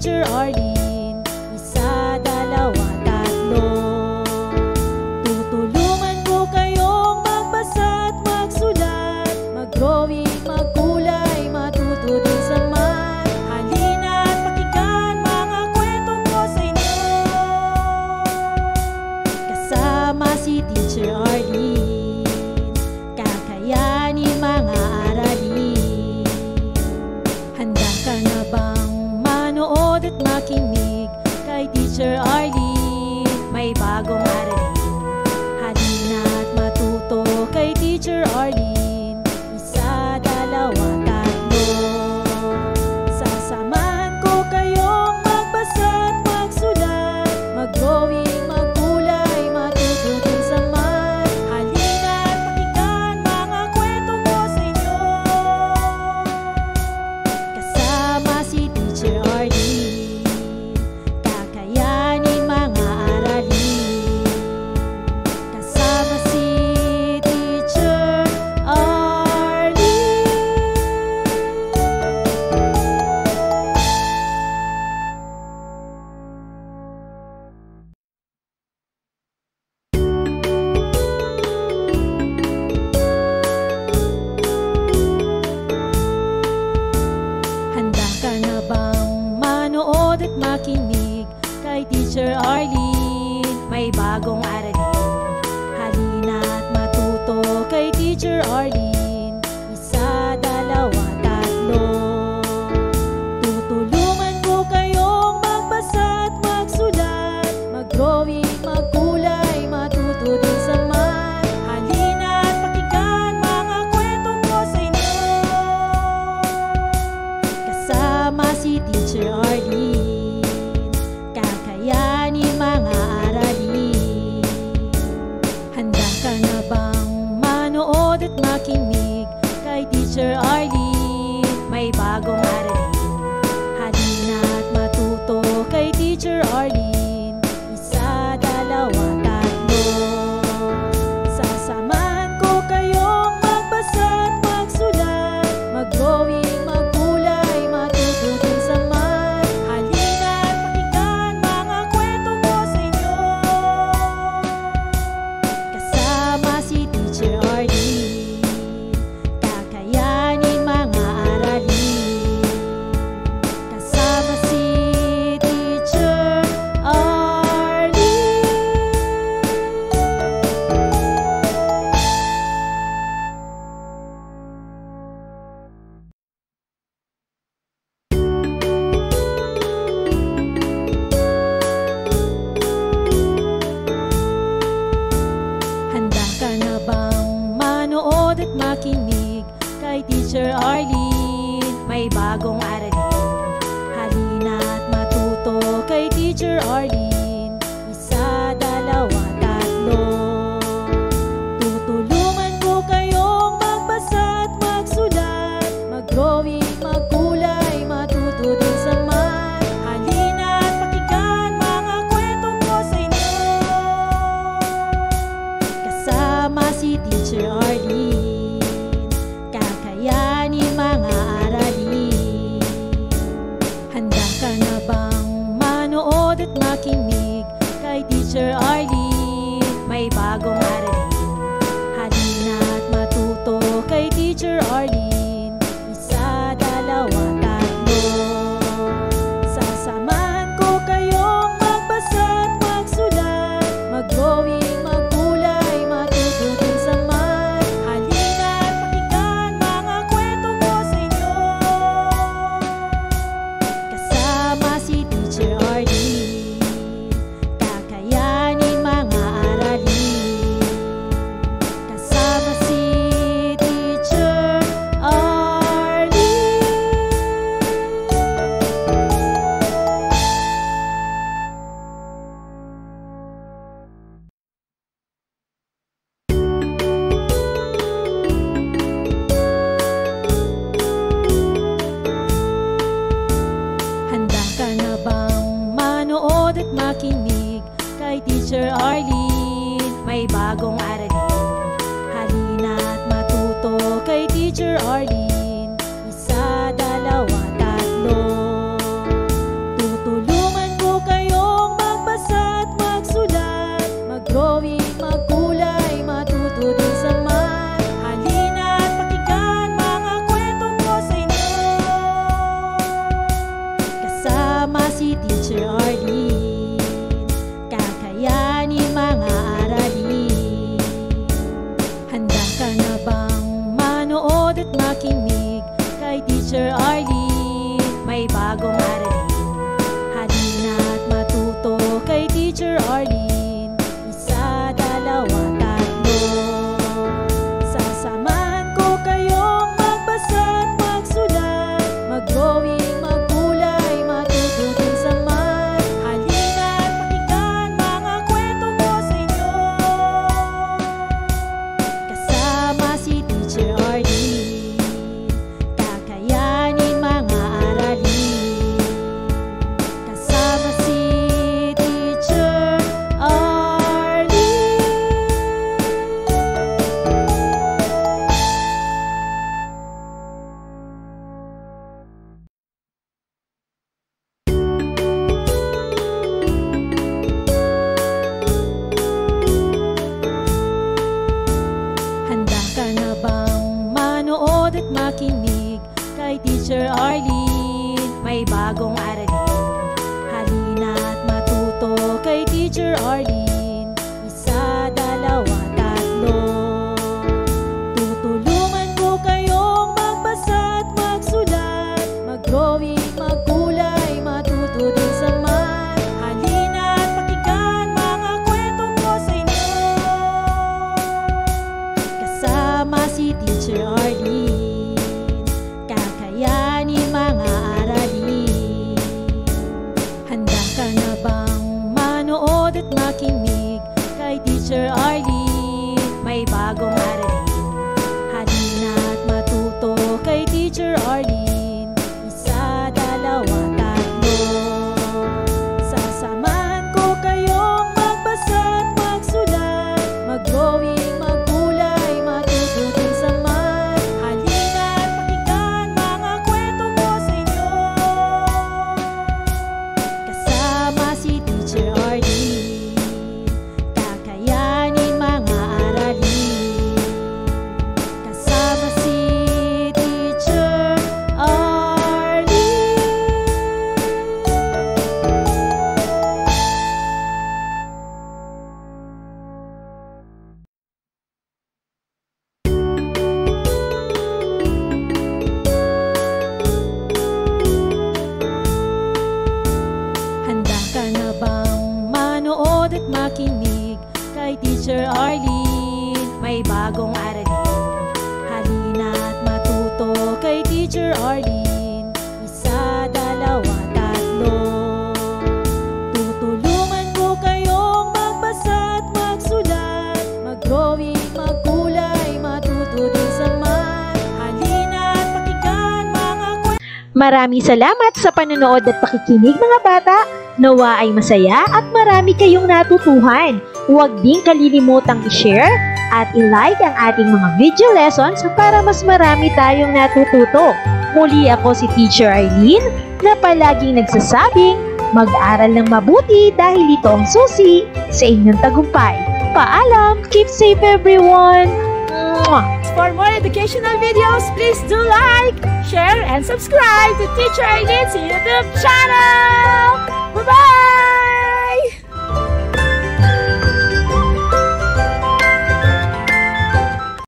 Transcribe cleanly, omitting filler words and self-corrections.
Teacher Arlene. Isa, dalawa, tatlo. Tutulungan ko kayong magbasa at magsulat, mag-drawing, magkulay, matuto din sa math. Halina at pakinggan mga kwento ko sa inyo. Kasama si Teacher Arlene, kakayanin mga aralin. Handa ka na bang manood at makinig kay Teacher Arlene? May bagong aralin. Halina at matuto kay Teacher Arlene. Isa, dalawa, tatlo. Sasamahan ko kayong magbasa at magsulat, mag-drawing, magkulay, matuto din sa math. Halina at pakinggan mga kwento ko sa inyo. Kasama si Teacher Arlene, kakayanin mga aralin. Kasama si Teacher Arlene. Handa ka na bang manood at makinig kay Teacher Arlene? May bagong aralin. Halina at matuto kay Teacher Arlene. Isa, dalawa, tatlo. Tutulungan ko kayong magbasa at magsulat, mag-drawing, magkulay, matuto din sa math. Halina at pakinggan mga kwento ko sa inyo. Kasama si Teacher Arlene, kakayanin mga aralin. Handa ka na bang manood at makinig kay Teacher Arlene? May bagong aralin. Halina at matuto kay Teacher Arlene. Isa, dalawa, tatlo. Sasamahan ko kayong magbasa at magsulat, mag-drawing, magkulay, matuto din sa math. Halina at pakinggan mga kwento ko sa inyo. Kasama si Teacher Arlene, kakayanin mga aralin. Kasama si Teacher Arlene. Handa ka na bang manood at makinig kay Teacher Arlene? May bagong aralin. Halina at matuto kay Teacher Arlene. Isa, dalawa, tatlo. Tutulungan ko kayong magbasa at magsulat, mag-drawing, magkulay, matuto din sa math. Halina at pakinggan mga kwento ko sa inyo. Kasama si Teacher Arlene, kakayanin mga aralin. Handa ka na bang manood at makinig kay Teacher Arlene? May bagong aralin. Halina at matuto kay Teacher Arlene. Isa, dalawa, tatlo. Sasamahan ko kayong magbasa at magsulat, mag-drawing, magkulay, matuto din sa math. Halina at pakinggan mga kwento ko sa inyo. Kasama si Teacher Arlene, kakayanin mga aralin. Kasama si Teacher Arlene. Handa ka na bang manood at makinig kay Teacher Arlene? May bagong aralin. Halina at matuto kay Teacher Arlene. Isa, dalawa, tatlo. manood at makinig kay Teacher Arlene. May bagong aralin, halina't matuto kay Teacher Arlene. Isa, dalawa, tatlo. Sasamahan ko kayong magbasa at magsulat, mag-drawing, magkulay, matuto din sa math. Halina't pakinggan mga kwento ko sa inyo, kasama si Teacher Arlene. Kakayanin mga aralin, kasama si Teacher Arlene. Handa ka na bang manood at makinig kay Teacher Arlene? May bagong aralin, halina't matuto kay Teacher Arlene. Isa, dalawa, tatlo. Tutulungan ko kayong magbasa at magsulat, mag-drawing, magkulay, matuto din sa math. Halina't pakinggan mga kwento ko sa inyo, kasama si Teacher Arlene. Kakayanin mga aralin. Handa ka na bang manood at makinig kay Teacher Arlene? May bagong aralin, halina't matuto kay Teacher Arlene. Isa, dalawa, tatlo. Sasamahan ko kayong magbasa at magsulat, mag-drawing, magkulay, matuto din sa math. Halina't pakinggan mga kwento ko sa inyo, kasama si Teacher Arlene. Kakayanin mga aralin, kasama si Teacher Arlene. Handa ka na bang manood at makinig kay Teacher Arlene? May bagong aralin, halina't matuto kay Teacher Arlene. Isa, dalawa, tatlo. Tutulungan ko kayong magbasa at magsulat, mag-drawing, magkulay, matuto din sa math. Halina't pakinggan mga kwento. Maraming salamat sa panonood at pakikinig mga bata. Nawa ay masaya at marami kayong natutuhan. Huwag din kalilimutang i-share at i-like ang ating mga video lessons para mas marami tayong natututo. Muli ako si Teacher Arlene na palaging nagsasabing mag-aral ng mabuti dahil ito ang susi sa inyong tagumpay. Paalam! Keep safe everyone! Mwah! For more educational videos, please do like, share, and subscribe to Teacher Arlene's YouTube channel!